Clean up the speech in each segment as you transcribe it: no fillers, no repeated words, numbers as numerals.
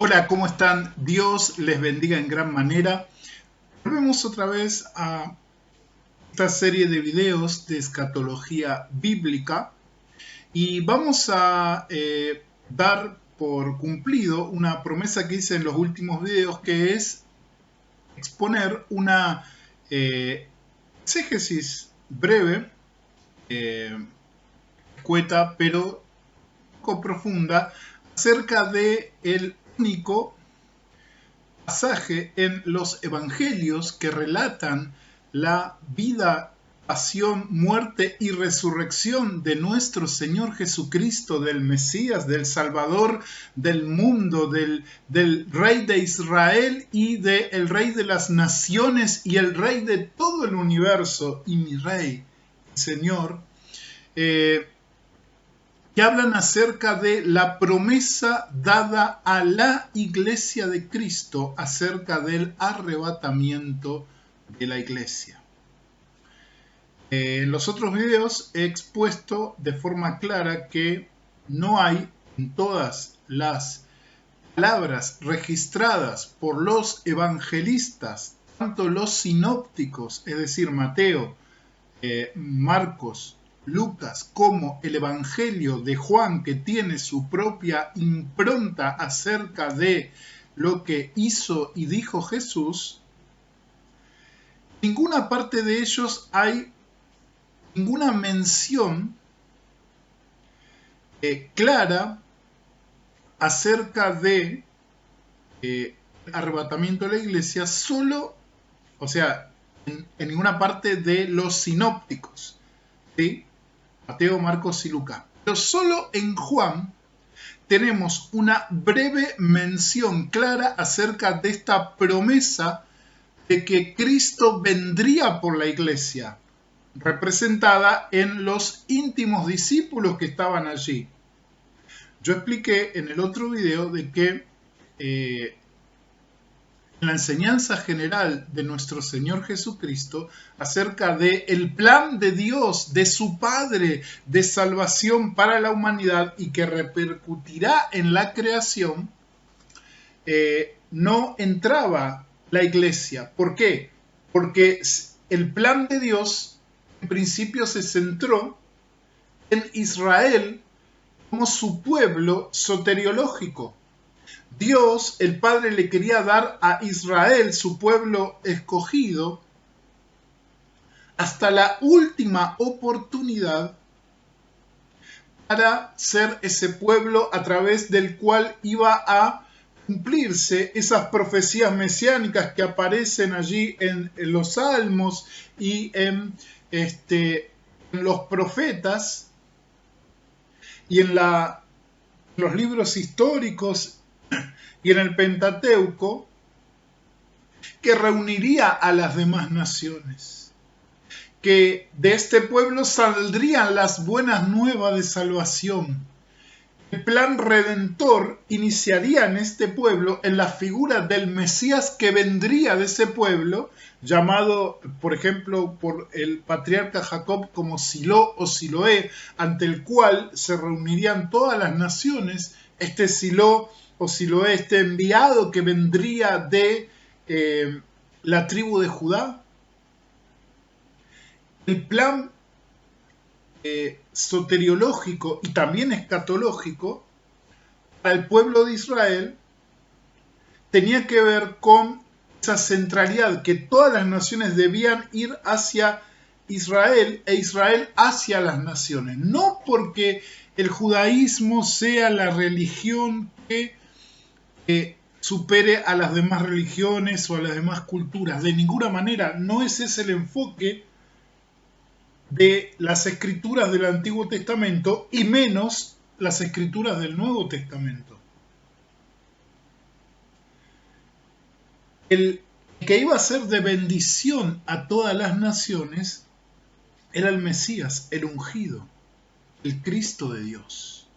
Hola, ¿cómo están? Dios les bendiga en gran manera. Volvemos otra vez a esta serie de videos de escatología bíblica y vamos a dar por cumplido una promesa que hice en los últimos videos, que es exponer una exégesis breve, escueta, pero poco profunda, acerca de el único pasaje en los evangelios que relatan la vida, pasión, muerte y resurrección de nuestro Señor Jesucristo, del Mesías, del Salvador del mundo, del Rey de Israel y del Rey de las naciones y el Rey de todo el universo y mi Rey, Señor. Que hablan acerca de la promesa dada a la iglesia de Cristo acerca del arrebatamiento de la iglesia. En los otros videos he expuesto de forma clara que no hay en todas las palabras registradas por los evangelistas, tanto los sinópticos, es decir, Mateo, Marcos, Lucas, como el Evangelio de Juan, que tiene su propia impronta acerca de lo que hizo y dijo Jesús, en ninguna parte de ellos hay ninguna mención clara acerca de arrebatamiento de la iglesia, solo, o sea, en ninguna parte de los sinópticos, ¿sí? Mateo, Marcos y Lucas. Pero solo en Juan tenemos una breve mención clara acerca de esta promesa de que Cristo vendría por la iglesia, representada en los íntimos discípulos que estaban allí. Yo expliqué en el otro video de que la enseñanza general de nuestro Señor Jesucristo acerca de el plan de Dios, de su Padre, de salvación para la humanidad y que repercutirá en la creación, no entraba la iglesia. ¿Por qué? Porque el plan de Dios en principio se centró en Israel como su pueblo soteriológico. Dios, el Padre, le quería dar a Israel, su pueblo escogido, hasta la última oportunidad para ser ese pueblo a través del cual iba a cumplirse esas profecías mesiánicas que aparecen allí en los salmos y en los profetas y en los libros históricos y en el Pentateuco, que reuniría a las demás naciones, que de este pueblo saldrían las buenas nuevas de salvación. El plan redentor iniciaría en este pueblo en la figura del Mesías que vendría de ese pueblo, llamado, por ejemplo, por el patriarca Jacob como Silo o Siloé, ante el cual se reunirían todas las naciones. Este Silo o Siloé, este enviado que vendría de la tribu de Judá. El plan soteriológico y también escatológico para el pueblo de Israel tenía que ver con esa centralidad, que todas las naciones debían ir hacia Israel e Israel hacia las naciones. No porque el judaísmo sea la religión que supere a las demás religiones o a las demás culturas. De ninguna manera, no ese es el enfoque de las escrituras del Antiguo Testamento y menos las escrituras del Nuevo Testamento. El que iba a ser de bendición a todas las naciones era el Mesías, el ungido, el Cristo de Dios,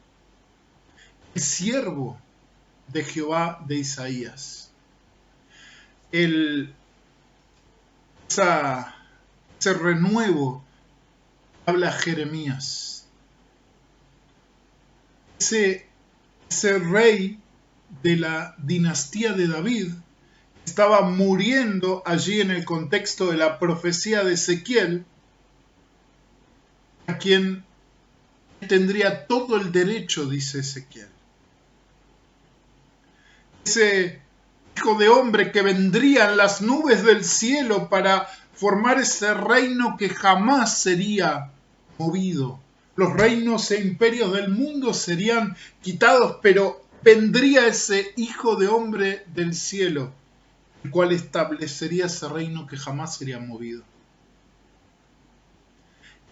el siervo de Jehová de Isaías, ese renuevo que habla Jeremías, ese rey de la dinastía de David, estaba muriendo allí en el contexto de la profecía de Ezequiel, a quien tendría todo el derecho, dice Ezequiel. Ese hijo de hombre que vendría en las nubes del cielo para formar ese reino que jamás sería movido. Los reinos e imperios del mundo serían quitados, pero vendría ese hijo de hombre del cielo, el cual establecería ese reino que jamás sería movido.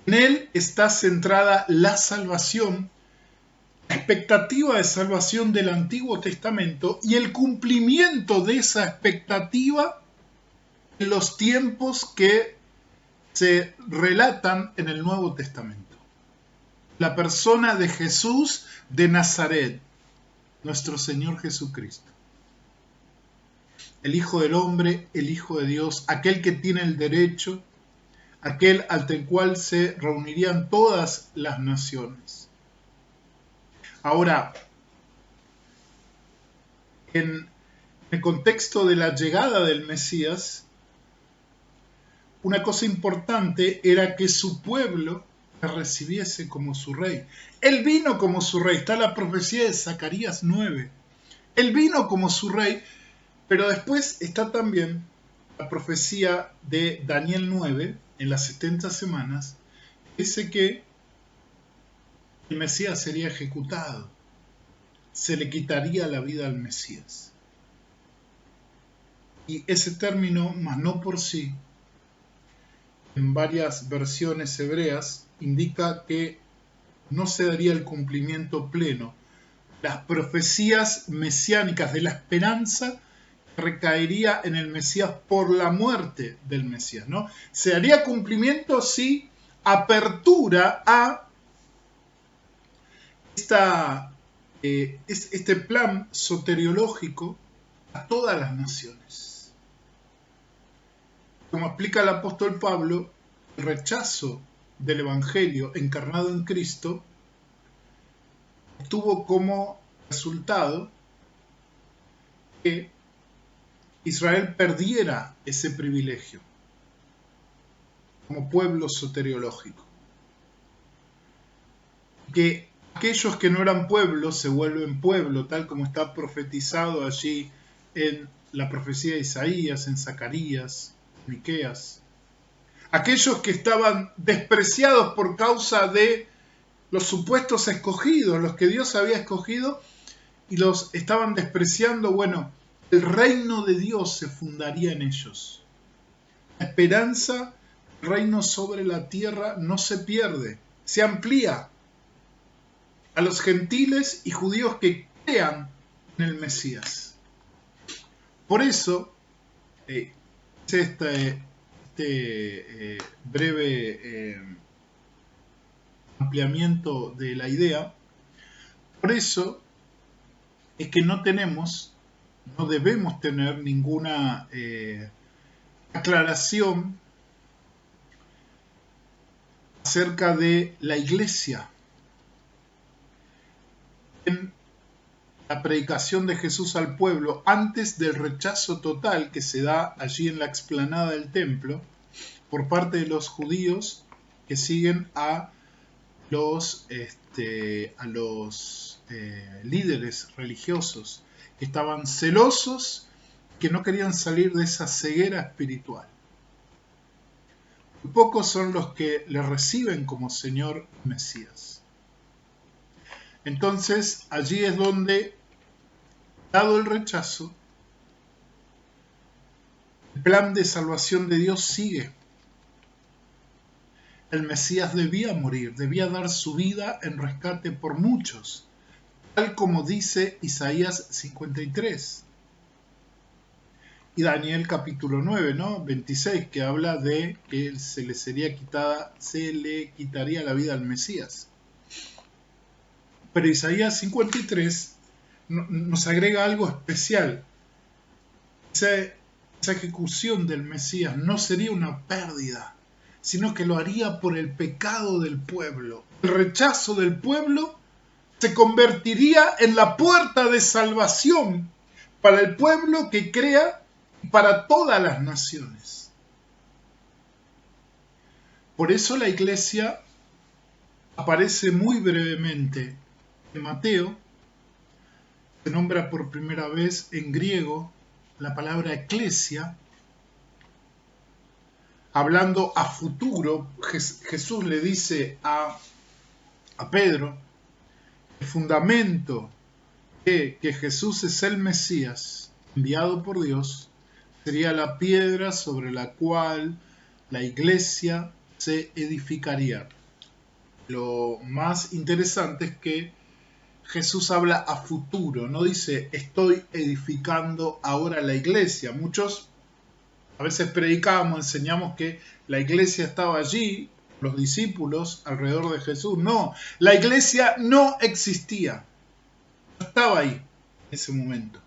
En él está centrada la salvación, la expectativa de salvación del Antiguo Testamento y el cumplimiento de esa expectativa en los tiempos que se relatan en el Nuevo Testamento. La persona de Jesús de Nazaret, nuestro Señor Jesucristo. El Hijo del Hombre, el Hijo de Dios, aquel que tiene el derecho, aquel ante el cual se reunirían todas las naciones. Ahora, en el contexto de la llegada del Mesías, una cosa importante era que su pueblo le recibiese como su rey. Él vino como su rey, está la profecía de Zacarías 9. Él vino como su rey, pero después está también la profecía de Daniel 9, en las 70 semanas, dice que el Mesías sería ejecutado, se le quitaría la vida al Mesías. Y ese término, mas no por sí, en varias versiones hebreas, indica que no se daría el cumplimiento pleno. Las profecías mesiánicas de la esperanza recaería en el Mesías por la muerte del Mesías, ¿no? Se haría cumplimiento, sí, apertura a este plan soteriológico a todas las naciones. Como explica el apóstol Pablo, el rechazo del Evangelio encarnado en Cristo tuvo como resultado que Israel perdiera ese privilegio como pueblo soteriológico. Que aquellos que no eran pueblo se vuelven pueblo, tal como está profetizado allí en la profecía de Isaías, en Zacarías, Miqueas. Aquellos que estaban despreciados por causa de los supuestos escogidos, los que Dios había escogido, y los estaban despreciando, bueno, el reino de Dios se fundaría en ellos. La esperanza, el reino sobre la tierra no se pierde, se amplía a los gentiles y judíos que crean en el Mesías. Por eso, este breve ampliamiento de la idea, por eso es que no debemos tener ninguna aclaración acerca de la iglesia. En la predicación de Jesús al pueblo, antes del rechazo total que se da allí en la explanada del templo, por parte de los judíos que siguen a los líderes religiosos, que estaban celosos, que no querían salir de esa ceguera espiritual. Muy pocos son los que le reciben como Señor Mesías. Entonces, allí es donde, dado el rechazo, el plan de salvación de Dios sigue. El Mesías debía morir, debía dar su vida en rescate por muchos, tal como dice Isaías 53. Y Daniel capítulo 9, 26, que habla de que se le quitaría la vida al Mesías. Pero Isaías 53 nos agrega algo especial. Esa ejecución del Mesías no sería una pérdida, sino que lo haría por el pecado del pueblo. El rechazo del pueblo se convertiría en la puerta de salvación para el pueblo que crea y para todas las naciones. Por eso la iglesia aparece muy brevemente en Mateo. Se nombra por primera vez en griego la palabra eclesia, hablando a futuro. Jesús le dice a Pedro el fundamento de que Jesús es el Mesías enviado por Dios sería la piedra sobre la cual la iglesia se edificaría. Lo más interesante es que Jesús habla a futuro, no dice estoy edificando ahora la iglesia. Muchos a veces predicamos, enseñamos que la iglesia estaba allí, los discípulos alrededor de Jesús. No, la iglesia no existía, no estaba ahí en ese momento.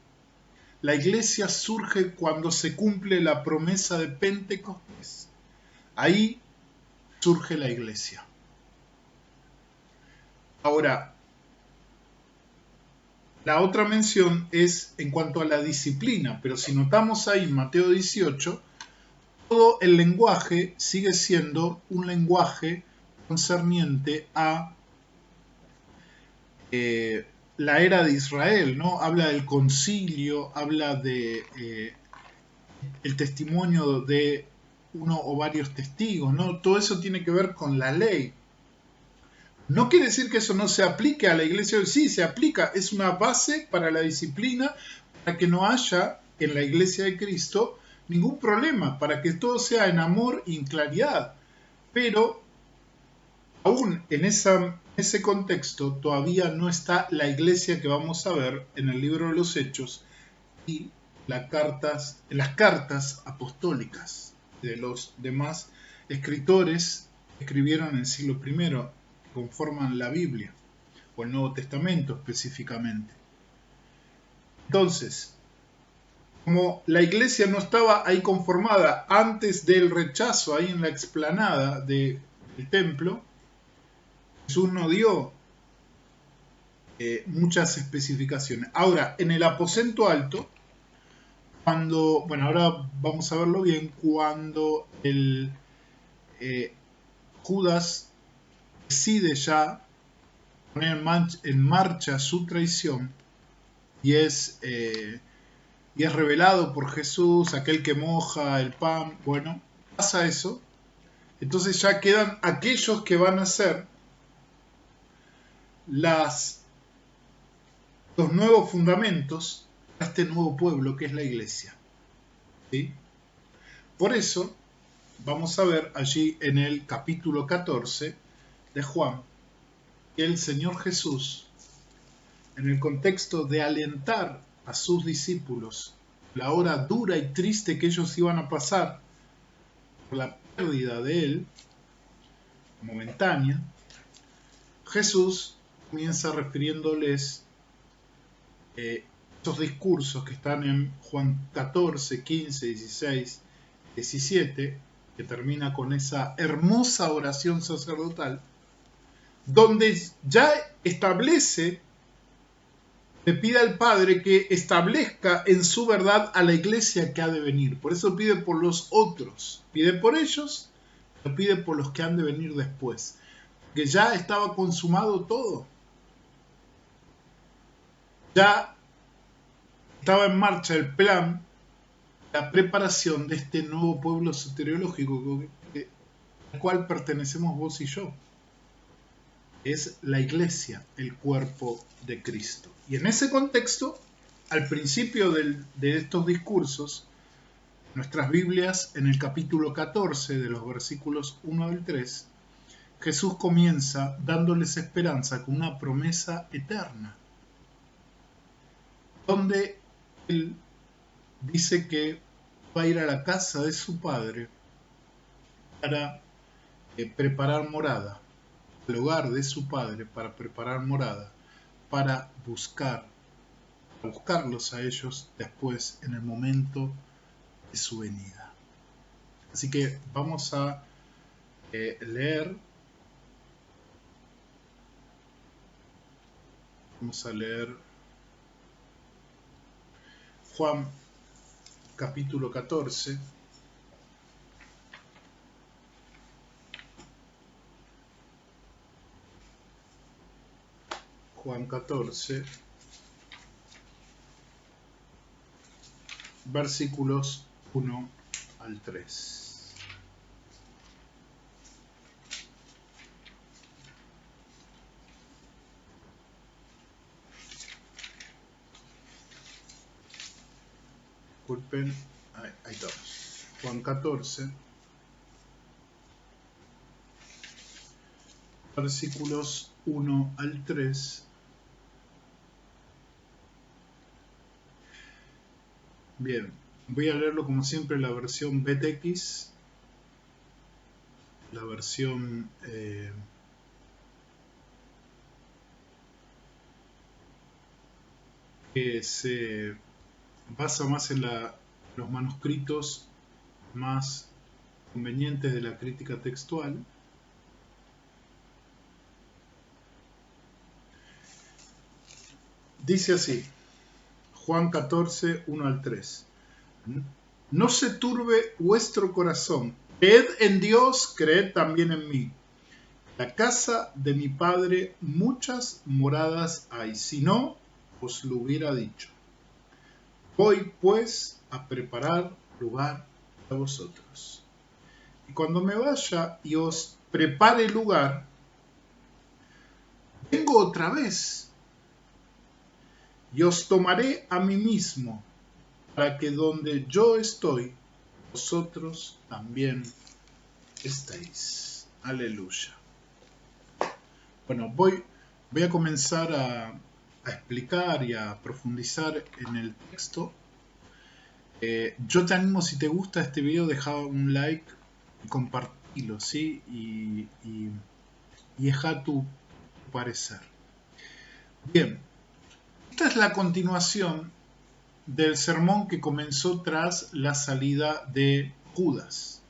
La iglesia surge cuando se cumple la promesa de Pentecostés. Ahí surge la iglesia. Ahora, la otra mención es en cuanto a la disciplina, pero si notamos ahí en Mateo 18, todo el lenguaje sigue siendo un lenguaje concerniente a la era de Israel, ¿no? Habla del concilio, habla de el testimonio de uno o varios testigos, ¿no? Todo eso tiene que ver con la ley. No quiere decir que eso no se aplique a la iglesia hoy. Sí, se aplica. Es una base para la disciplina, para que no haya en la iglesia de Cristo ningún problema, para que todo sea en amor y en claridad. Pero aún en ese contexto todavía no está la iglesia que vamos a ver en el libro de los Hechos y las cartas apostólicas de los demás escritores que escribieron en el siglo I, conforman la Biblia, o el Nuevo Testamento específicamente. Entonces, como la iglesia no estaba ahí conformada antes del rechazo, ahí en la explanada del templo, Jesús no dio muchas especificaciones. Ahora, en el aposento alto, ahora vamos a verlo bien, cuando Judas decide ya poner en marcha su traición y es revelado por Jesús, aquel que moja el pan, bueno, pasa eso, entonces ya quedan aquellos que van a ser los nuevos fundamentos a este nuevo pueblo que es la iglesia. ¿Sí? Por eso vamos a ver allí en el capítulo 14 de Juan que el Señor Jesús, en el contexto de alentar a sus discípulos la hora dura y triste que ellos iban a pasar por la pérdida de Él, momentánea, Jesús comienza refiriéndoles estos discursos que están en Juan 14, 15, 16, 17, que termina con esa hermosa oración sacerdotal, donde ya establece, le pide al Padre que establezca en su verdad a la iglesia que ha de venir. Por eso pide por los otros, pide por ellos, pero pide por los que han de venir después, que ya estaba consumado todo. Ya estaba en marcha el plan, la preparación de este nuevo pueblo soteriológico al cual pertenecemos vos y yo. Es la iglesia, el cuerpo de Cristo. Y en ese contexto, al principio de estos discursos, nuestras Biblias, en el capítulo 14, de los versículos 1 al 3, Jesús comienza dándoles esperanza con una promesa eterna, donde Él dice que va a ir a la casa de su Padre para preparar morada, al hogar de su Padre para preparar morada, para buscarlos a ellos después en el momento de su venida. Así que vamos a leer Vamos a leer Juan capítulo 14. Juan 14, versículos 1 al 3. Disculpen, ahí estamos. Juan 14, versículos 1 al 3. Bien, voy a leerlo como siempre en la versión BTX, la versión que se basa más en los manuscritos más convenientes de la crítica textual. Dice así, Juan 14, 1 al 3. No se turbe vuestro corazón. Creed en Dios, creed también en mí. La casa de mi Padre muchas moradas hay. Si no, os lo hubiera dicho. Voy pues a preparar lugar a vosotros. Y cuando me vaya y os prepare lugar, vengo otra vez y os tomaré a mí mismo, para que donde yo estoy, vosotros también estéis. Aleluya. Bueno, voy a comenzar a explicar y a profundizar en el texto. Yo te animo, si te gusta este video, deja un like y compartilo, ¿sí? Y deja tu parecer. Bien, esta es la continuación del sermón que comenzó tras la salida de Judas.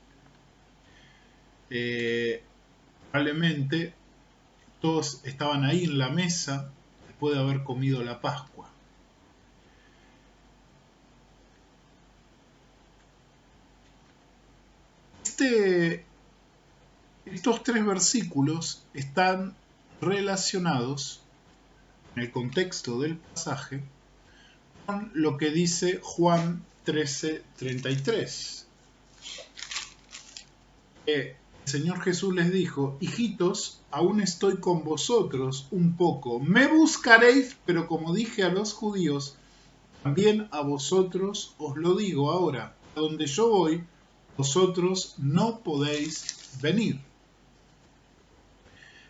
Probablemente todos estaban ahí en la mesa después de haber comido la Pascua. Estos 3 versículos están relacionados en el contexto del pasaje con lo que dice Juan 13:33. El Señor Jesús les dijo: hijitos, aún estoy con vosotros un poco. Me buscaréis, pero como dije a los judíos, también a vosotros os lo digo ahora. A donde yo voy, vosotros no podéis venir.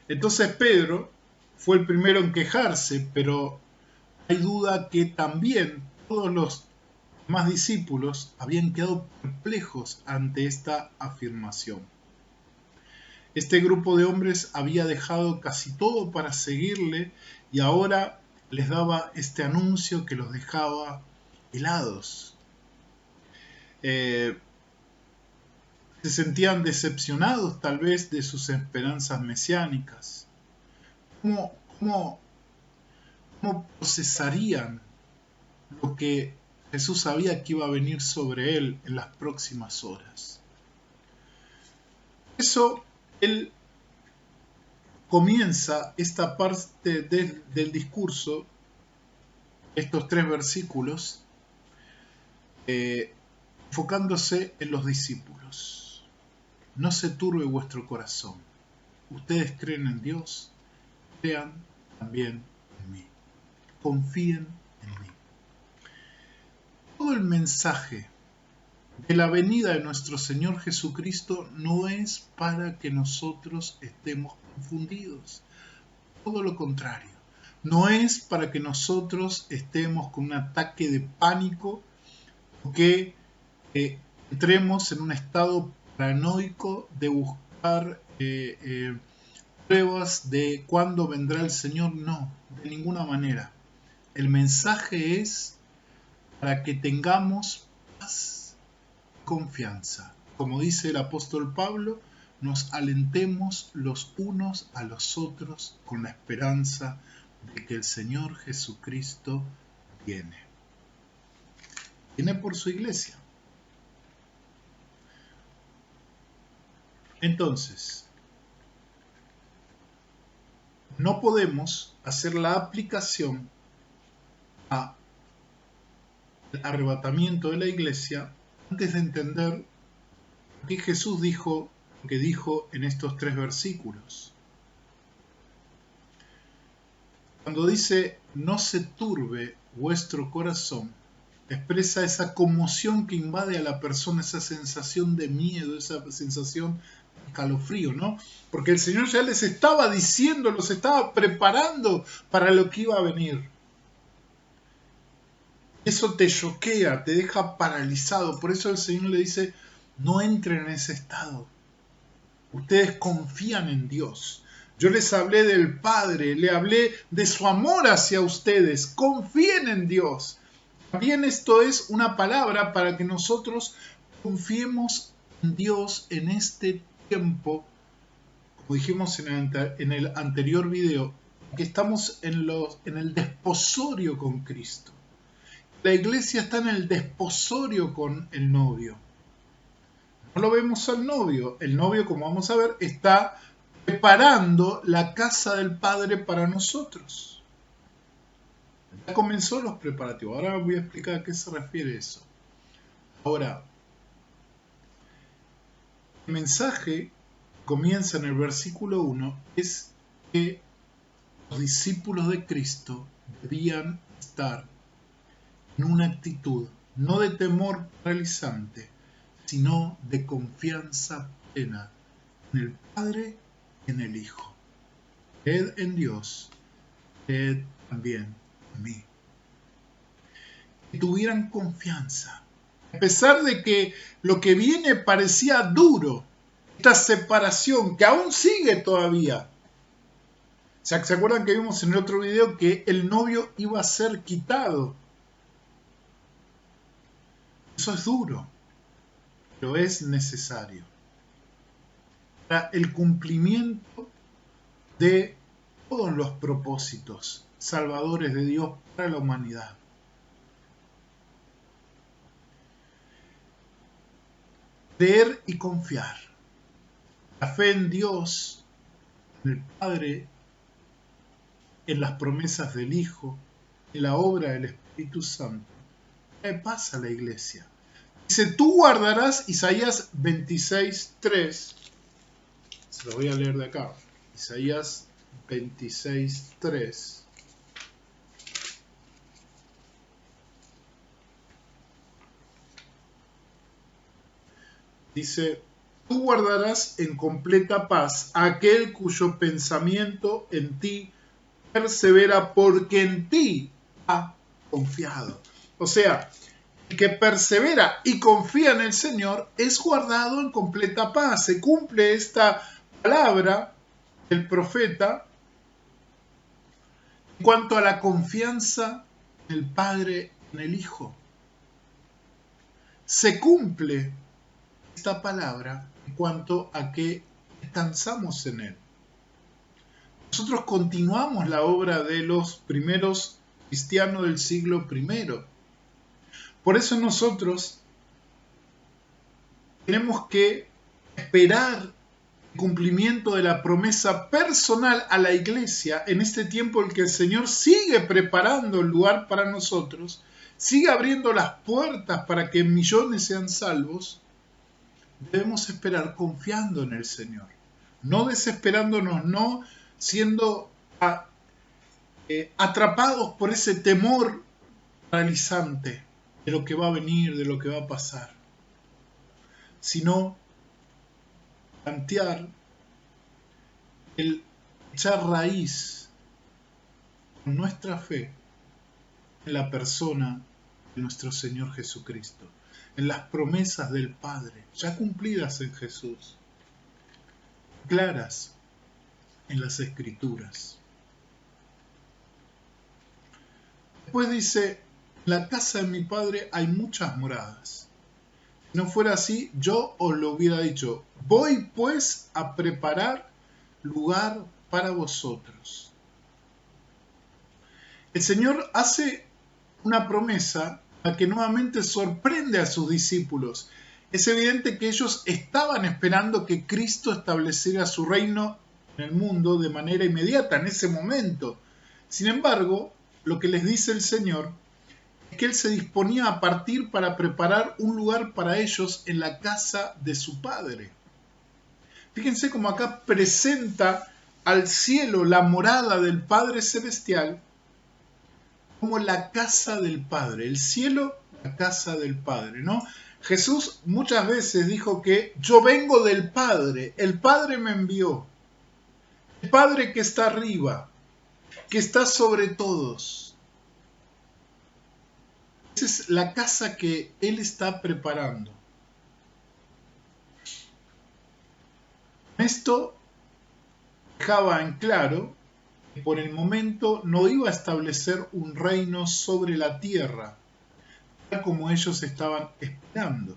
Entonces Pedro fue el primero en quejarse, pero hay duda que también todos los demás discípulos habían quedado perplejos ante esta afirmación. Este grupo de hombres había dejado casi todo para seguirle y ahora les daba este anuncio que los dejaba helados. Se sentían decepcionados tal vez de sus esperanzas mesiánicas. ¿Cómo procesarían lo que Jesús sabía que iba a venir sobre él en las próximas horas? Eso él comienza esta parte del discurso, estos 3 versículos, enfocándose en los discípulos. No se turbe vuestro corazón. Ustedes creen en Dios, crean también en mí. Confíen en mí. Todo el mensaje de la venida de nuestro Señor Jesucristo no es para que nosotros estemos confundidos. Todo lo contrario. No es para que nosotros estemos con un ataque de pánico o que entremos en un estado paranoico de buscar pruebas de cuándo vendrá el Señor. No, de ninguna manera. El mensaje es para que tengamos paz y confianza. Como dice el apóstol Pablo, nos alentemos los unos a los otros con la esperanza de que el Señor Jesucristo viene. Viene por su iglesia. Entonces, no podemos hacer la aplicación al arrebatamiento de la iglesia antes de entender lo que Jesús dijo, lo que dijo en estos 3 versículos. Cuando dice, no se turbe vuestro corazón, expresa esa conmoción que invade a la persona, esa sensación de miedo, esa sensación de escalofrío, ¿no? Porque el Señor ya les estaba diciendo, los estaba preparando para lo que iba a venir. Eso te choquea, te deja paralizado. Por eso el Señor le dice, no entren en ese estado. Ustedes confían en Dios. Yo les hablé del Padre, le hablé de su amor hacia ustedes. Confíen en Dios. También esto es una palabra para que nosotros confiemos en Dios en este tiempo, como dijimos en el anterior video, que estamos en el desposorio con Cristo. La iglesia está en el desposorio con el novio. No lo vemos al novio. El novio, como vamos a ver, está preparando la casa del Padre para nosotros. Ya comenzó los preparativos. Ahora voy a explicar a qué se refiere eso. Ahora, el mensaje comienza en el versículo 1, es que los discípulos de Cristo debían estar en una actitud no de temor paralizante, sino de confianza plena en el Padre y en el Hijo. Creed en Dios, creed también en mí. Que tuvieran confianza. A pesar de que lo que viene parecía duro, esta separación que aún sigue todavía. ¿Se acuerdan que vimos en el otro video que el novio iba a ser quitado? Eso es duro, pero es necesario para el cumplimiento de todos los propósitos salvadores de Dios para la humanidad. Creer y confiar. La fe en Dios, en el Padre, en las promesas del Hijo, en la obra del Espíritu Santo. ¿Qué pasa a la iglesia? Dice, tú guardarás Isaías 26:3. Se lo voy a leer de acá. Isaías 26:3. Dice, tú guardarás en completa paz a aquel cuyo pensamiento en ti persevera porque en ti ha confiado. O sea, el que persevera y confía en el Señor es guardado en completa paz. Se cumple esta palabra del profeta en cuanto a la confianza en el Padre y en el Hijo. Se cumple esta palabra en cuanto a que descansamos en Él. Nosotros continuamos la obra de los primeros cristianos del siglo I. Por eso nosotros tenemos que esperar el cumplimiento de la promesa personal a la iglesia en este tiempo en que el Señor sigue preparando el lugar para nosotros, sigue abriendo las puertas para que millones sean salvos. Debemos esperar confiando en el Señor, no desesperándonos, no siendo atrapados por ese temor paralizante de lo que va a venir, de lo que va a pasar, sino plantear el echar raíz con nuestra fe en la persona de nuestro Señor Jesucristo, en las promesas del Padre, ya cumplidas en Jesús, claras en las Escrituras. Después dice, en la casa de mi Padre hay muchas moradas. Si no fuera así, yo os lo hubiera dicho. Voy pues a preparar lugar para vosotros. el Señor hace una promesa a la que nuevamente sorprende a sus discípulos. Es evidente que ellos estaban esperando que Cristo estableciera su reino en el mundo de manera inmediata, en ese momento. Sin embargo, lo que les dice el Señor es que Él se disponía a partir para preparar un lugar para ellos en la casa de su Padre. Fíjense cómo acá presenta al cielo, la morada del Padre Celestial, como la casa del Padre. El cielo, la casa del Padre, ¿no? Jesús muchas veces dijo que yo vengo del Padre, el Padre me envió. El Padre que está arriba, que está sobre todos. Esa es la casa que Él está preparando. Esto dejaba en claro que por el momento no iba a establecer un reino sobre la tierra, tal como ellos estaban esperando.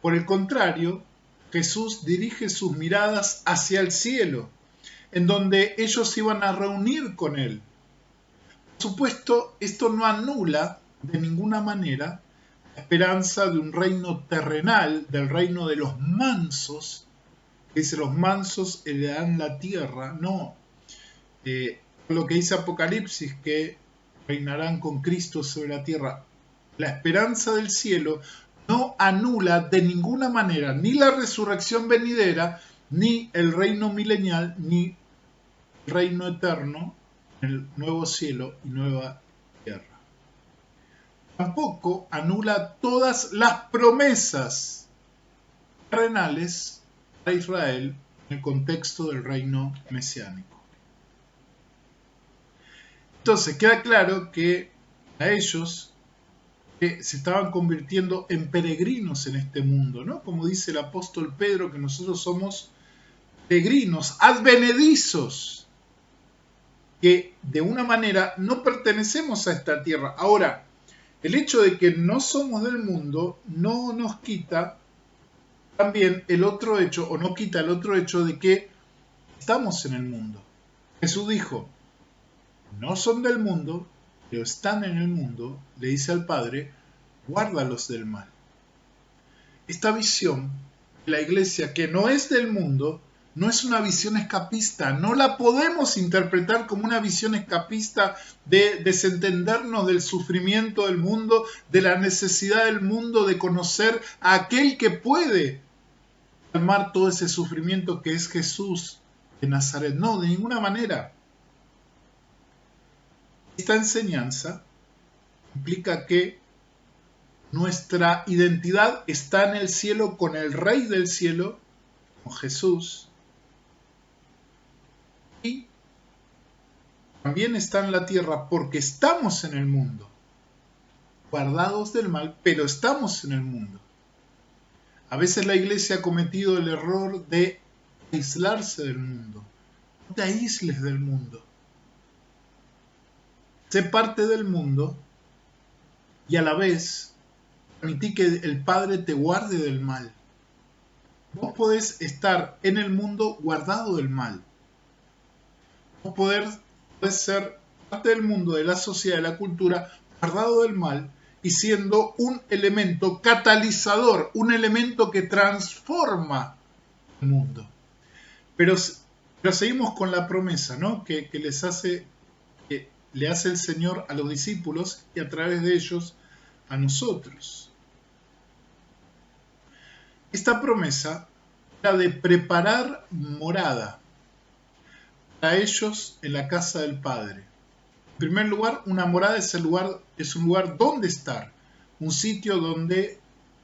Por el contrario, Jesús dirige sus miradas hacia el cielo, en donde ellos se iban a reunir con Él. Por supuesto, esto no anula de ninguna manera la esperanza de un reino terrenal, del reino de los mansos, que dice los mansos heredarán la tierra, no. Lo que dice Apocalipsis, que reinarán con Cristo sobre la tierra. La esperanza del cielo no anula de ninguna manera ni la resurrección venidera, ni el reino milenial, ni el reino eterno, el nuevo cielo y nueva tierra. Tampoco anula todas las promesas terrenales a Israel en el contexto del reino mesiánico. Entonces queda claro que a ellos que se estaban convirtiendo en peregrinos en este mundo, ¿no? Como dice el apóstol Pedro, que nosotros somos peregrinos, advenedizos, que de una manera no pertenecemos a esta tierra. Ahora, el hecho de que no somos del mundo no nos quita también el otro hecho, o no quita el otro hecho de que estamos en el mundo. Jesús dijo, no son del mundo, pero están en el mundo, le dice al Padre, guárdalos del mal. Esta visión de la iglesia que no es del mundo, no es una visión escapista, no la podemos interpretar como una visión escapista de desentendernos del sufrimiento del mundo, de la necesidad del mundo de conocer a aquel que puede calmar todo ese sufrimiento que es Jesús de Nazaret. No, de ninguna manera. Esta enseñanza implica que nuestra identidad está en el cielo con el Rey del cielo, con Jesús, y también está en la tierra porque estamos en el mundo, guardados del mal, pero estamos en el mundo. A veces la iglesia ha cometido el error de aislarse del mundo. No te aísles del mundo. Sé parte del mundo y a la vez permití que el Padre te guarde del mal. Vos podés estar en el mundo guardado del mal. Vos podés ser parte del mundo, de la sociedad, de la cultura, guardado del mal y siendo un elemento catalizador, un elemento que transforma el mundo. Pero seguimos con la promesa, ¿no? que le hace el Señor a los discípulos y a través de ellos a nosotros. Esta promesa era de preparar morada para ellos en la casa del Padre. En primer lugar, una morada es un lugar donde estar, un sitio donde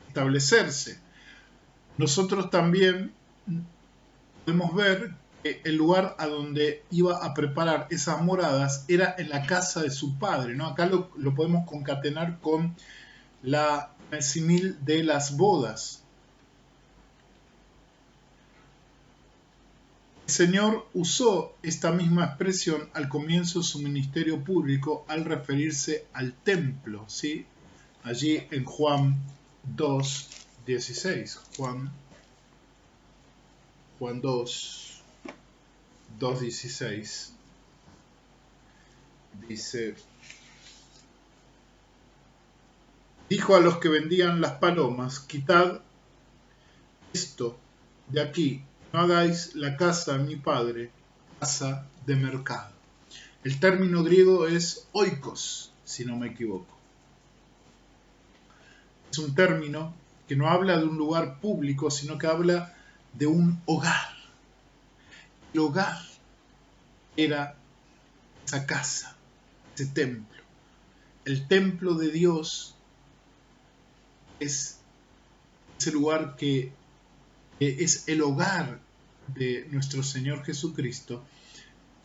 establecerse. Nosotros también podemos ver que el lugar a donde iba a preparar esas moradas era en la casa de su padre, ¿no? Acá lo podemos concatenar con el símil de las bodas. El Señor usó esta misma expresión al comienzo de su ministerio público al referirse al templo, ¿sí? Allí en Juan 2:16. Juan 2:16. Dice, dijo a los que vendían las palomas, quitad esto de aquí, no hagáis la casa de mi padre casa de mercado. El término griego es oikos, si no me equivoco. Es un término que no habla de un lugar público, sino que habla de un hogar. El hogar era esa casa, ese templo. El templo de Dios es ese lugar que es el hogar de nuestro Señor Jesucristo,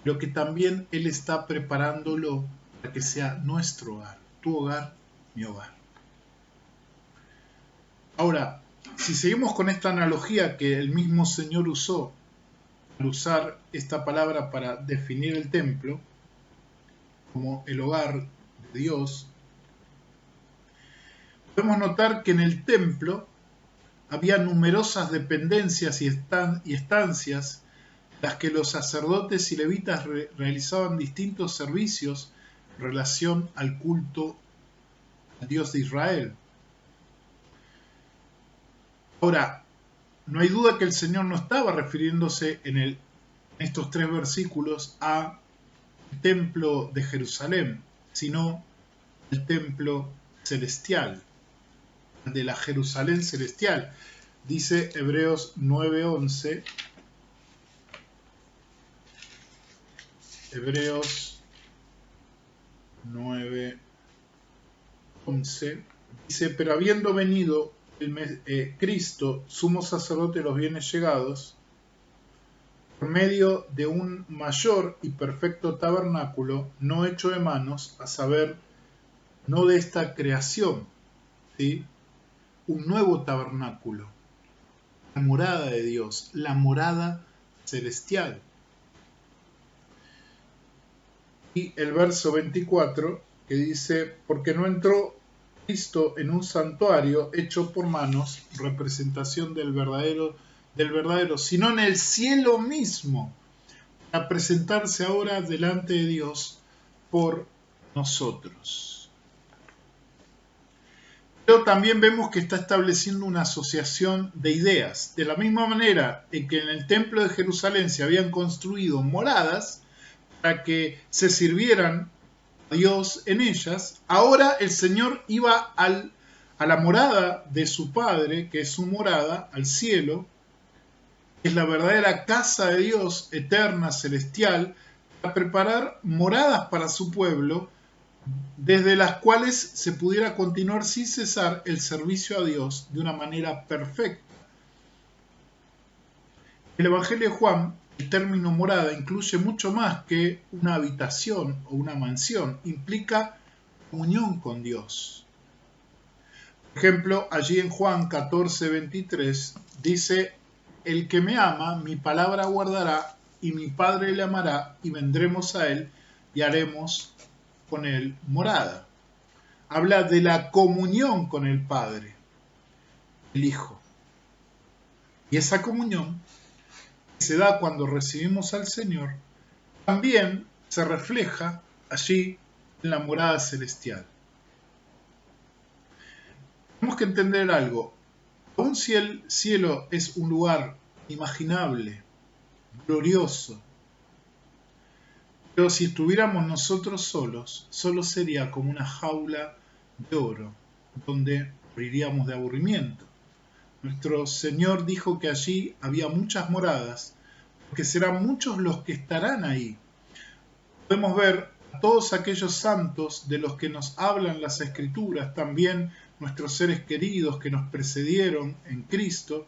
pero que también Él está preparándolo para que sea nuestro hogar, tu hogar, mi hogar. Ahora, si seguimos con esta analogía que el mismo Señor usó al usar esta palabra para definir el templo como el hogar de Dios, podemos notar que en el templo había numerosas dependencias y estancias en las que los sacerdotes y levitas realizaban distintos servicios en relación al culto al Dios de Israel. Ahora, no hay duda que el Señor no estaba refiriéndose en estos 3 versículos al templo de Jerusalén, sino al templo celestial, de la Jerusalén celestial. Dice Hebreos 9:11, Hebreos 9:11, dice, pero habiendo venido Cristo, sumo sacerdote de los bienes llegados, por medio de un mayor y perfecto tabernáculo, no hecho de manos, a saber, no de esta creación, ¿sí? Un nuevo tabernáculo, la morada de Dios, la morada celestial. Y el verso 24 que dice, porque no entró Cristo en un santuario hecho por manos, representación del verdadero, sino en el cielo mismo, a presentarse ahora delante de Dios por nosotros. Pero también vemos que está estableciendo una asociación de ideas. De la misma manera en que en el templo de Jerusalén se habían construido moradas para que se sirvieran a Dios en ellas, ahora el Señor iba a la morada de su Padre, que es su morada, al cielo, que es la verdadera casa de Dios, eterna, celestial, para preparar moradas para su pueblo, desde las cuales se pudiera continuar sin cesar el servicio a Dios de una manera perfecta. En el Evangelio de Juan, el término morada incluye mucho más que una habitación o una mansión, implica comunión con Dios. Por ejemplo, allí en Juan 14:23 dice, el que me ama, mi palabra guardará, y mi Padre le amará, y vendremos a él, y haremos con él morada. Habla de la comunión con el Padre, el Hijo. Y esa comunión que se da cuando recibimos al Señor, también se refleja allí en la morada celestial. Tenemos que entender algo. Aun si el cielo es un lugar imaginable, glorioso, pero si estuviéramos nosotros solos, solo sería como una jaula de oro, donde moriríamos de aburrimiento. Nuestro Señor dijo que allí había muchas moradas, porque serán muchos los que estarán ahí. Podemos ver a todos aquellos santos de los que nos hablan las Escrituras, también nuestros seres queridos que nos precedieron en Cristo,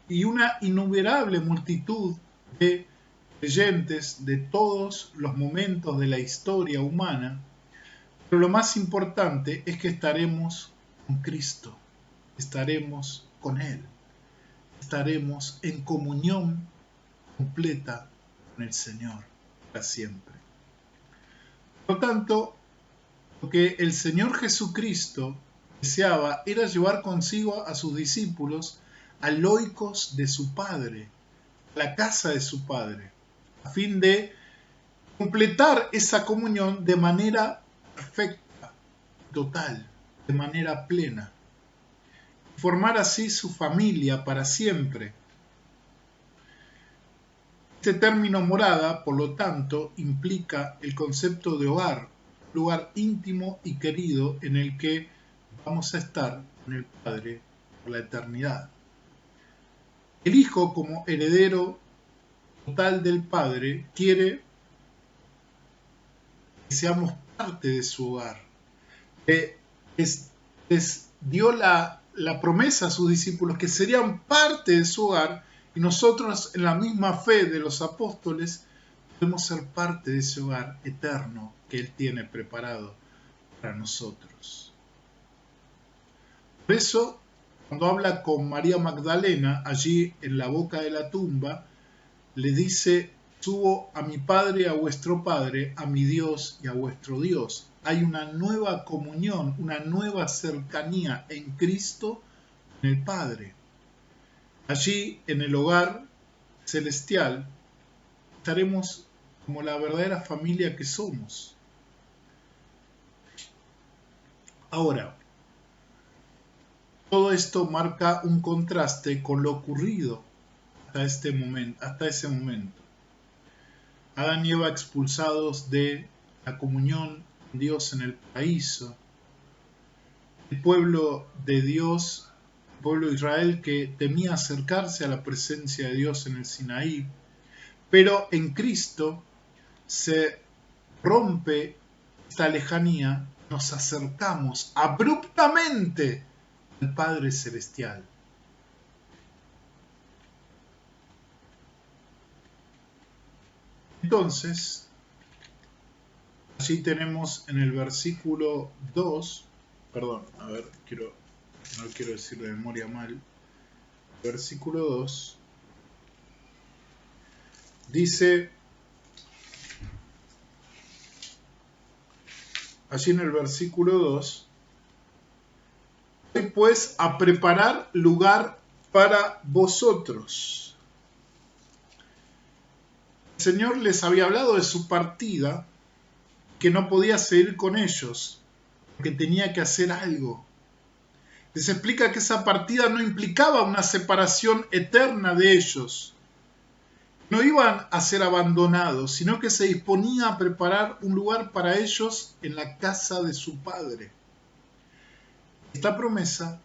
y una innumerable multitud de creyentes de todos los momentos de la historia humana, pero lo más importante es que estaremos con Cristo, estaremos con Él, estaremos en comunión completa con el Señor para siempre. Por lo tanto, lo que el Señor Jesucristo deseaba era llevar consigo a sus discípulos al oikos de su Padre, a la casa de su Padre, a fin de completar esa comunión de manera perfecta, total, de manera plena. Formar así su familia para siempre. Este término morada, por lo tanto, implica el concepto de hogar, lugar íntimo y querido en el que vamos a estar con el Padre por la eternidad. El Hijo, como heredero total del Padre, quiere que seamos parte de su hogar. Les dio la promesa a sus discípulos que serían parte de su hogar, y nosotros, en la misma fe de los apóstoles, podemos ser parte de ese hogar eterno que Él tiene preparado para nosotros. Por eso, cuando habla con María Magdalena, allí en la boca de la tumba, le dice: subo a mi Padre, a vuestro Padre, a mi Dios y a vuestro Dios. Hay una nueva comunión, una nueva cercanía en Cristo con el Padre. Allí, en el hogar celestial, estaremos como la verdadera familia que somos. Ahora, todo esto marca un contraste con lo ocurrido hasta ese momento. Adán y Eva expulsados de la comunión con Dios en el paraíso. El pueblo de Dios, el pueblo de Israel, que temía acercarse a la presencia de Dios en el Sinaí, pero en Cristo se rompe esta lejanía, nos acercamos abruptamente al Padre Celestial. Entonces, allí tenemos en el versículo 2, perdón, a ver, no quiero decir de memoria mal, versículo 2, dice, allí en el versículo 2, voy pues a preparar lugar para vosotros. El Señor les había hablado de su partida, que no podía seguir con ellos, que tenía que hacer algo. Les explica que esa partida no implicaba una separación eterna de ellos. No iban a ser abandonados, sino que se disponía a preparar un lugar para ellos en la casa de su Padre. Esta promesa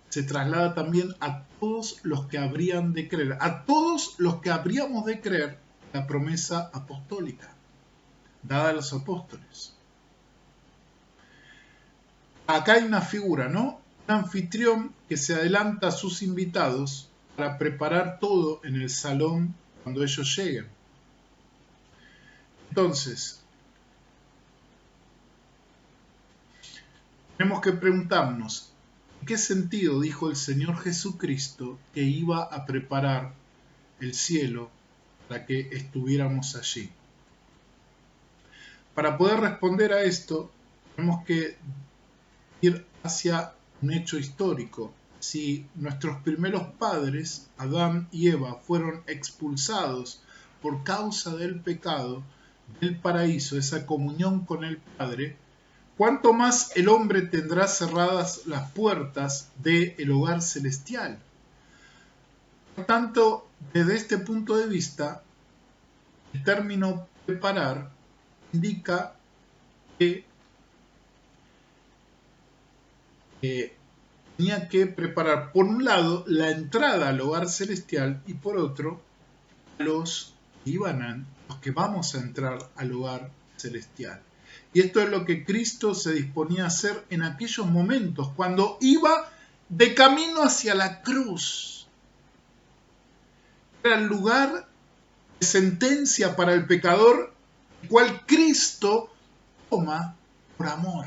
se traslada también a todos los que habrían de creer, a todos los que habríamos de creer la promesa apostólica dada a los apóstoles. Acá hay una figura, ¿no? Un anfitrión que se adelanta a sus invitados para preparar todo en el salón cuando ellos lleguen. Entonces, tenemos que preguntarnos, ¿en qué sentido dijo el Señor Jesucristo que iba a preparar el cielo para que estuviéramos allí? Para poder responder a esto, tenemos que ir hacia un hecho histórico. Si nuestros primeros padres, Adán y Eva, fueron expulsados por causa del pecado del paraíso, esa comunión con el Padre, ¿cuánto más el hombre tendrá cerradas las puertas del hogar celestial? Por tanto, desde este punto de vista, el término preparar indica que tenía que preparar, por un lado, la entrada al hogar celestial y por otro, los que vamos a entrar al hogar celestial. Y esto es lo que Cristo se disponía a hacer en aquellos momentos, cuando iba de camino hacia la cruz. Era el lugar de sentencia para el pecador, el cual Cristo toma por amor.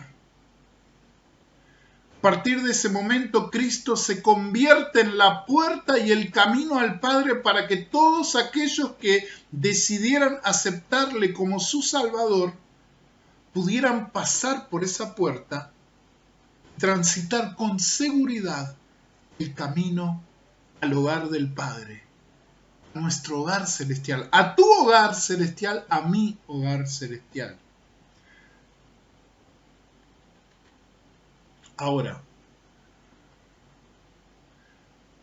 A partir de ese momento, Cristo se convierte en la puerta y el camino al Padre para que todos aquellos que decidieran aceptarle como su Salvador pudieran pasar por esa puerta y transitar con seguridad el camino al hogar del Padre, a nuestro hogar celestial, a tu hogar celestial, a mi hogar celestial. Ahora,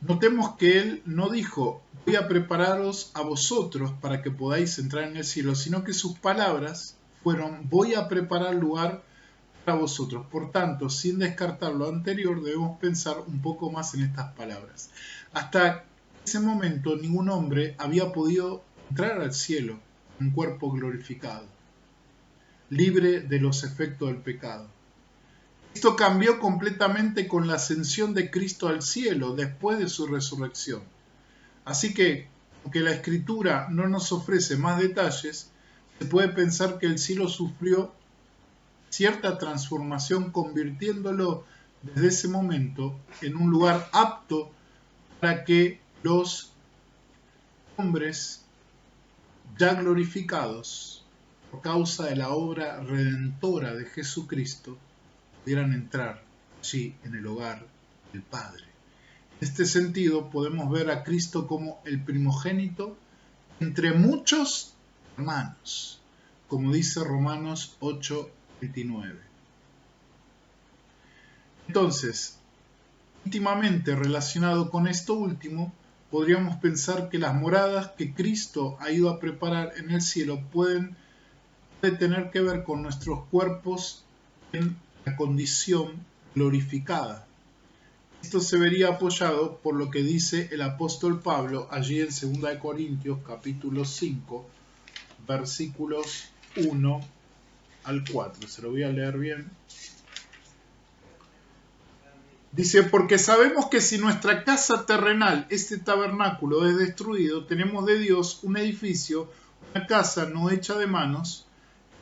notemos que Él no dijo, voy a prepararos a vosotros para que podáis entrar en el cielo, sino que sus palabras fueron, voy a preparar lugar para vosotros. Por tanto, sin descartar lo anterior, debemos pensar un poco más en estas palabras. Hasta ese momento, ningún hombre había podido entrar al cielo en un cuerpo glorificado, libre de los efectos del pecado. Esto cambió completamente con la ascensión de Cristo al cielo después de su resurrección. Así que, aunque la Escritura no nos ofrece más detalles, se puede pensar que el cielo sufrió cierta transformación, convirtiéndolo desde ese momento en un lugar apto para que los hombres ya glorificados por causa de la obra redentora de Jesucristo pudieran entrar allí en el hogar del Padre. En este sentido podemos ver a Cristo como el primogénito entre muchos hermanos, como dice Romanos 8:29. Entonces, íntimamente relacionado con esto último, podríamos pensar que las moradas que Cristo ha ido a preparar en el cielo pueden tener que ver con nuestros cuerpos en la condición glorificada. Esto se vería apoyado por lo que dice el apóstol Pablo allí en 2 Corintios capítulo 5, versículos 1 al 4. Se lo voy a leer bien. Dice, porque sabemos que si nuestra casa terrenal, este tabernáculo, es destruido, tenemos de Dios un edificio, una casa no hecha de manos,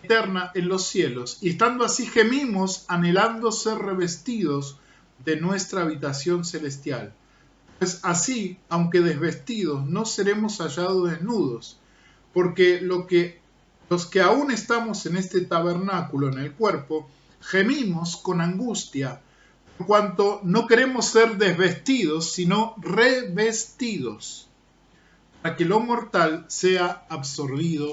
eterna en los cielos, y estando así gemimos, anhelando ser revestidos de nuestra habitación celestial. Pues así, aunque desvestidos, no seremos hallados desnudos, porque los que aún estamos en este tabernáculo, en el cuerpo, gemimos con angustia, por cuanto no queremos ser desvestidos, sino revestidos, para que lo mortal sea absorbido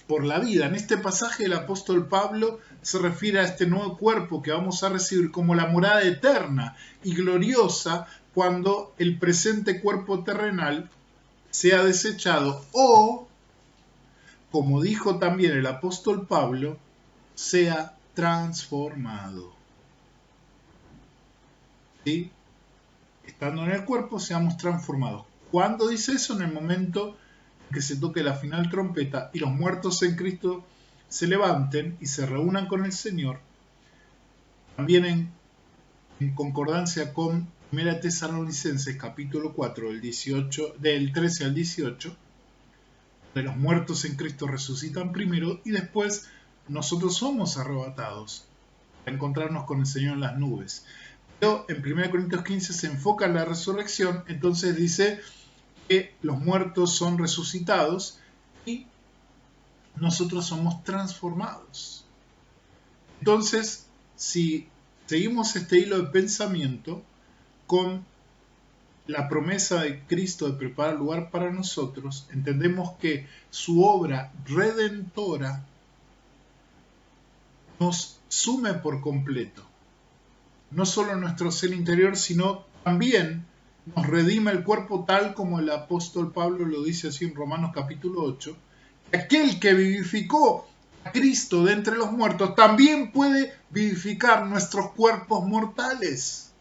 por la vida. En este pasaje el apóstol Pablo se refiere a este nuevo cuerpo que vamos a recibir como la morada eterna y gloriosa cuando el presente cuerpo terrenal sea desechado o, como dijo también el apóstol Pablo, sea transformado. ¿Sí? Estando en el cuerpo seamos transformados. ¿Cuándo dice eso? En el momento que se toque la final trompeta y los muertos en Cristo se levanten y se reúnan con el Señor, también en concordancia con 1 Tesalonicenses capítulo 4 del 13 al 18, de los muertos en Cristo resucitan primero y después nosotros somos arrebatados para encontrarnos con el Señor en las nubes. Pero en 1 Corintios 15 se enfoca en la resurrección, entonces dice que los muertos son resucitados y nosotros somos transformados. Entonces, si seguimos este hilo de pensamiento con la promesa de Cristo de preparar lugar para nosotros, entendemos que su obra redentora nos sume por completo. No solo nuestro ser interior, sino también nos redime el cuerpo tal como el apóstol Pablo lo dice así en Romanos capítulo 8. Aquel que vivificó a Cristo de entre los muertos también puede vivificar nuestros cuerpos mortales.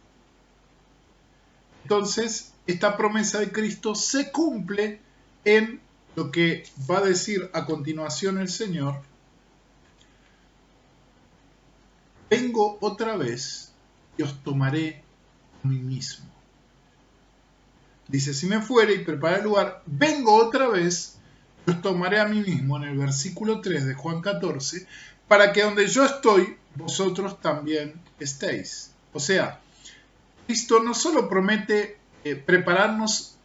Entonces, esta promesa de Cristo se cumple en lo que va a decir a continuación el Señor. Vengo otra vez y os tomaré a mí mismo. Dice, si me fuere y prepara el lugar, vengo otra vez y os tomaré a mí mismo, en el versículo 3 de Juan 14, para que donde yo estoy, vosotros también estéis. O sea, Cristo no solo promete prepararnos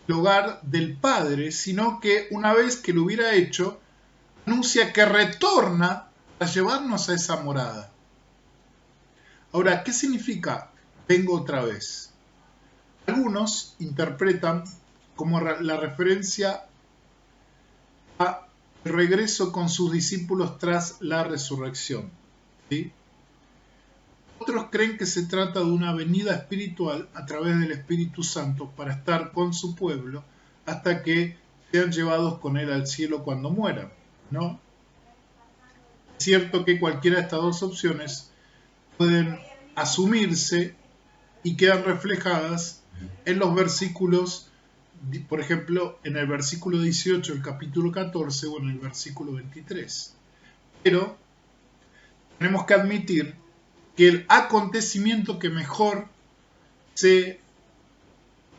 el hogar del Padre, sino que una vez que lo hubiera hecho, anuncia que retorna a llevarnos a esa morada. Ahora, ¿qué significa vengo otra vez? Algunos interpretan como la referencia a regreso con sus discípulos tras la resurrección. ¿Sí? Otros creen que se trata de una venida espiritual a través del Espíritu Santo para estar con su pueblo hasta que sean llevados con él al cielo cuando mueran, ¿no? Es cierto que cualquiera de estas dos opciones pueden asumirse y quedan reflejadas en los versículos, por ejemplo, en el versículo 18 del capítulo 14 o en el versículo 23. Pero tenemos que admitir que el acontecimiento que mejor se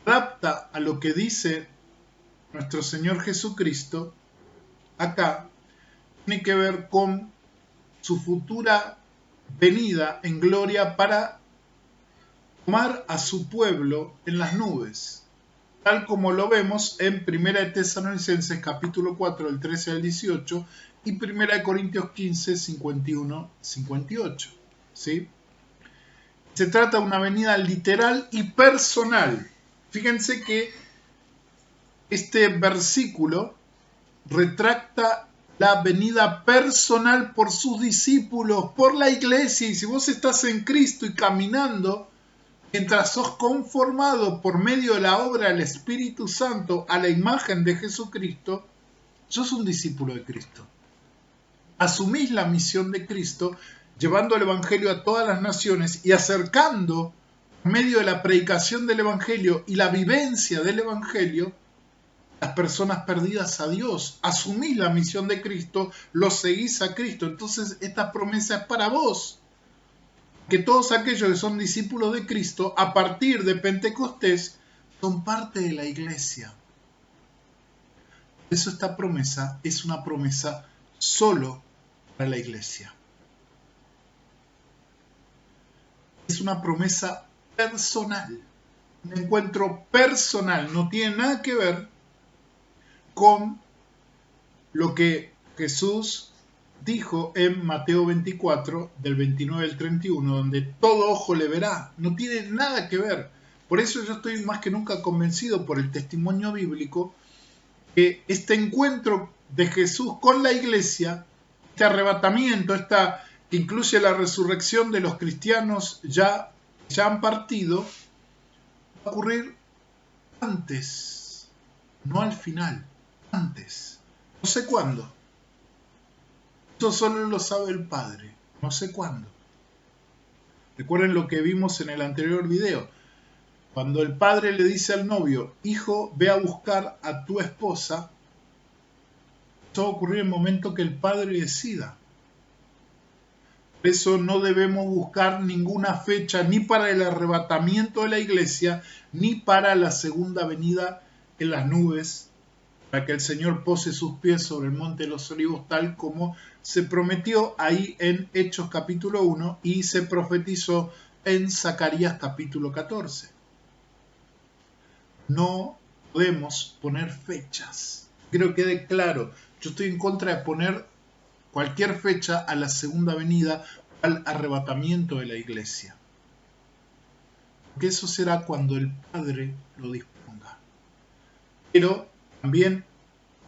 adapta a lo que dice nuestro Señor Jesucristo acá tiene que ver con su futura venida en gloria para tomar a su pueblo en las nubes, tal como lo vemos en 1 de Tesalonicenses capítulo 4 del 13 al 18 y 1 de Corintios 15, 51-58. ¿Sí? Se trata de una venida literal y personal. Fíjense que este versículo retracta la venida personal por sus discípulos, por la iglesia. Y si vos estás en Cristo y caminando, mientras sos conformado por medio de la obra del Espíritu Santo a la imagen de Jesucristo, sos un discípulo de Cristo. Asumís la misión de Cristo, llevando el Evangelio a todas las naciones y acercando, por medio de la predicación del Evangelio y la vivencia del Evangelio, las personas perdidas a Dios. Asumís la misión de Cristo, lo seguís a Cristo. Entonces esta promesa es para vos. Que todos aquellos que son discípulos de Cristo, a partir de Pentecostés, son parte de la iglesia. Por eso esta promesa es una promesa solo para la iglesia. Es una promesa personal. Un encuentro personal. No tiene nada que ver con lo que Jesús dijo en Mateo 24, del 29 al 31, donde todo ojo le verá. No tiene nada que ver. Por eso yo estoy más que nunca convencido por el testimonio bíblico que este encuentro de Jesús con la iglesia, este arrebatamiento, que incluye la resurrección de los cristianos ya han partido, va a ocurrir antes, no al final, antes. No sé cuándo. Eso solo lo sabe el Padre. No sé cuándo. Recuerden lo que vimos en el anterior video. Cuando el padre le dice al novio, hijo, ve a buscar a tu esposa, esto va a ocurrir en el momento que el padre decida. Por eso no debemos buscar ninguna fecha ni para el arrebatamiento de la iglesia, ni para la segunda venida en las nubes, para que el Señor pose sus pies sobre el monte de los olivos, tal como se prometió ahí en Hechos capítulo 1 y se profetizó en Zacarías capítulo 14. No podemos poner fechas. Quiero que quede claro, yo estoy en contra de poner cualquier fecha a la segunda venida, al arrebatamiento de la iglesia. Porque eso será cuando el Padre lo disponga. Pero también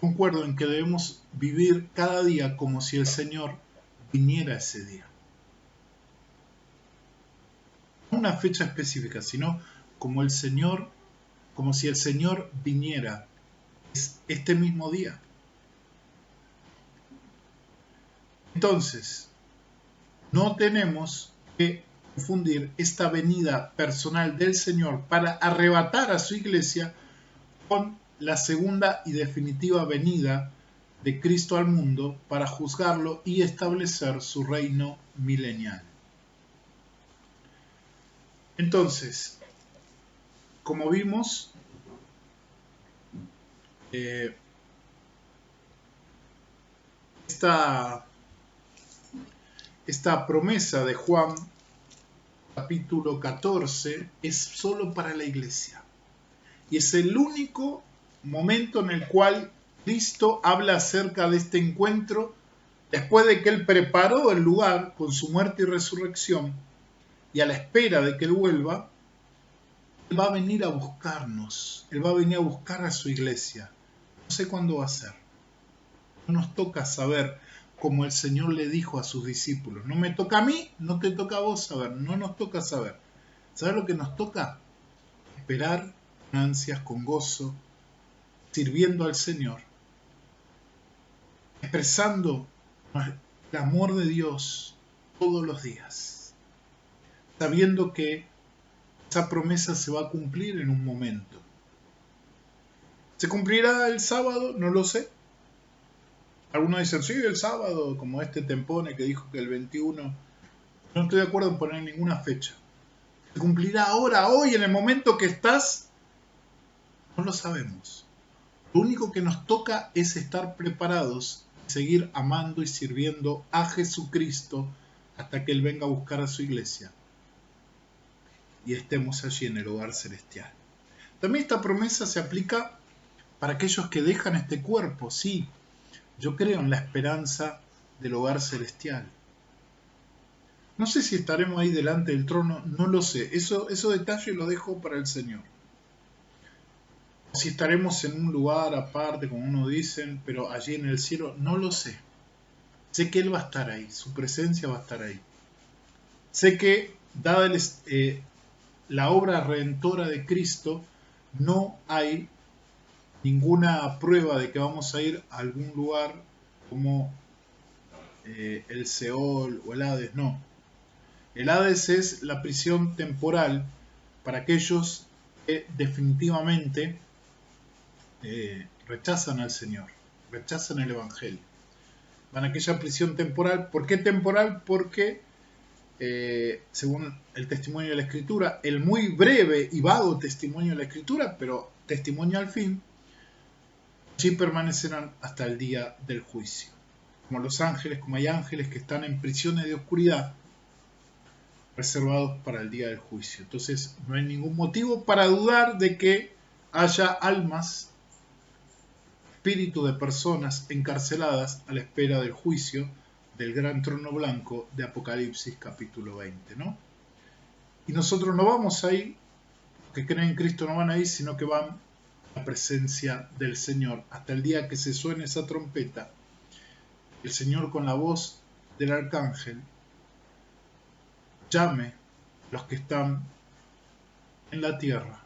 concuerdo en que debemos vivir cada día como si el Señor viniera ese día. No una fecha específica, sino como si el Señor viniera este mismo día. Entonces, no tenemos que confundir esta venida personal del Señor para arrebatar a su iglesia con la segunda y definitiva venida de Cristo al mundo para juzgarlo y establecer su reino milenial. Entonces, como vimos, esta promesa de Juan capítulo 14 es solo para la iglesia. Y es el único momento en el cual Cristo habla acerca de este encuentro después de que Él preparó el lugar con su muerte y resurrección y a la espera de que Él vuelva. Él va a venir a buscarnos, Él va a venir a buscar a su iglesia. No sé cuándo va a ser. No nos toca saber como el Señor le dijo a sus discípulos. No me toca a mí, no te toca a vos saber. No nos toca saber. ¿Sabes lo que nos toca? Esperar con ansias, con gozo, sirviendo al Señor, expresando el amor de Dios todos los días, sabiendo que esa promesa se va a cumplir en un momento. ¿Se cumplirá el sábado? No lo sé. Algunos dicen, sí, el sábado, como este Tempone que dijo que el 21. No estoy de acuerdo en poner ninguna fecha. ¿Se cumplirá ahora, hoy, en el momento que estás? No lo sabemos. Lo único que nos toca es estar preparados, seguir amando y sirviendo a Jesucristo hasta que Él venga a buscar a su iglesia y estemos allí en el hogar celestial. También esta promesa se aplica para aquellos que dejan este cuerpo. Sí, yo creo en la esperanza del hogar celestial. No sé si estaremos ahí delante del trono, no lo sé. Eso detalle lo dejo para el Señor. Si estaremos en un lugar aparte, como uno dicen, pero allí en el cielo, no lo sé. Sé que Él va a estar ahí, su presencia va a estar ahí. Sé que, dada la obra redentora de Cristo, no hay ninguna prueba de que vamos a ir a algún lugar como el Seol o el Hades, no. El Hades es la prisión temporal para aquellos que definitivamente rechazan al Señor, rechazan el Evangelio. Van a aquella prisión temporal. ¿Por qué temporal? Porque, según el testimonio de la Escritura, el muy breve y vago testimonio de la Escritura, pero testimonio al fin, allí permanecerán hasta el día del juicio. Como los ángeles, como hay ángeles que están en prisiones de oscuridad, reservados para el día del juicio. Entonces no hay ningún motivo para dudar de que haya almas, espíritu de personas encarceladas a la espera del juicio del gran trono blanco de Apocalipsis capítulo 20, ¿no? Y nosotros no vamos ahí, que creen en Cristo no van ahí, sino que van a la presencia del Señor hasta el día que se suene esa trompeta. El Señor con la voz del arcángel llame a los que están en la tierra,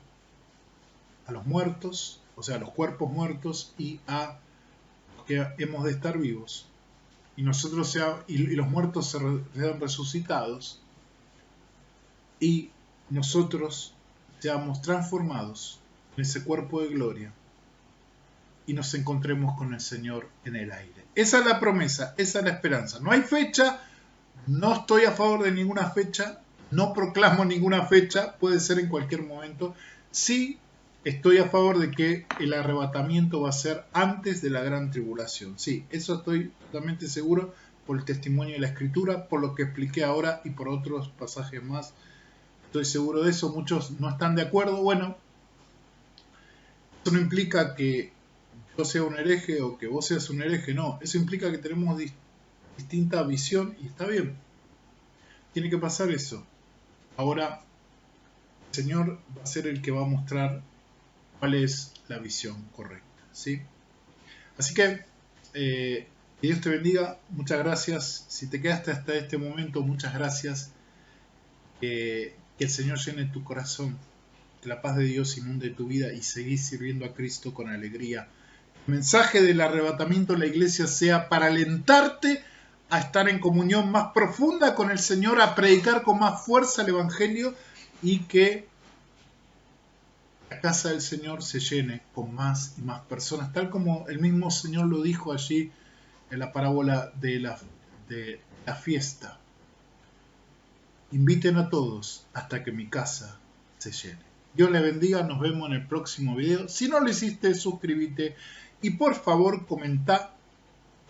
a los muertos, o sea, a los cuerpos muertos y a los que hemos de estar vivos. Y nosotros y los muertos sean resucitados y nosotros seamos transformados en ese cuerpo de gloria y nos encontremos con el Señor en el aire. Esa es la promesa, esa es la esperanza. No hay fecha. No estoy a favor de ninguna fecha, no proclamo ninguna fecha, puede ser en cualquier momento. Sí estoy a favor de que el arrebatamiento va a ser antes de la gran tribulación. Sí, eso estoy totalmente seguro por el testimonio de la Escritura, por lo que expliqué ahora y por otros pasajes más. Estoy seguro de eso, muchos no están de acuerdo. Bueno, eso no implica que yo sea un hereje o que vos seas un hereje, no. Eso implica que tenemos distinta visión y está bien. Tiene que pasar eso. Ahora el Señor va a ser el que va a mostrar cuál es la visión correcta, ¿sí? Así que que Dios te bendiga. Muchas gracias. Si te quedaste hasta este momento, muchas gracias. Que el Señor llene tu corazón, que la paz de Dios inunde tu vida y seguís sirviendo a Cristo con alegría. El mensaje del arrebatamiento de la iglesia sea para alentarte a estar en comunión más profunda con el Señor, a predicar con más fuerza el Evangelio y que la casa del Señor se llene con más y más personas, tal como el mismo Señor lo dijo allí en la parábola de la fiesta. Inviten a todos hasta que mi casa se llene. Dios les bendiga, nos vemos en el próximo video. Si no lo hiciste, suscríbete y por favor comenta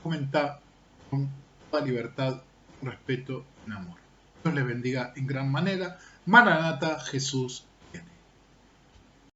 con toda libertad, respeto y amor. Dios les bendiga en gran manera. Maranata, Jesús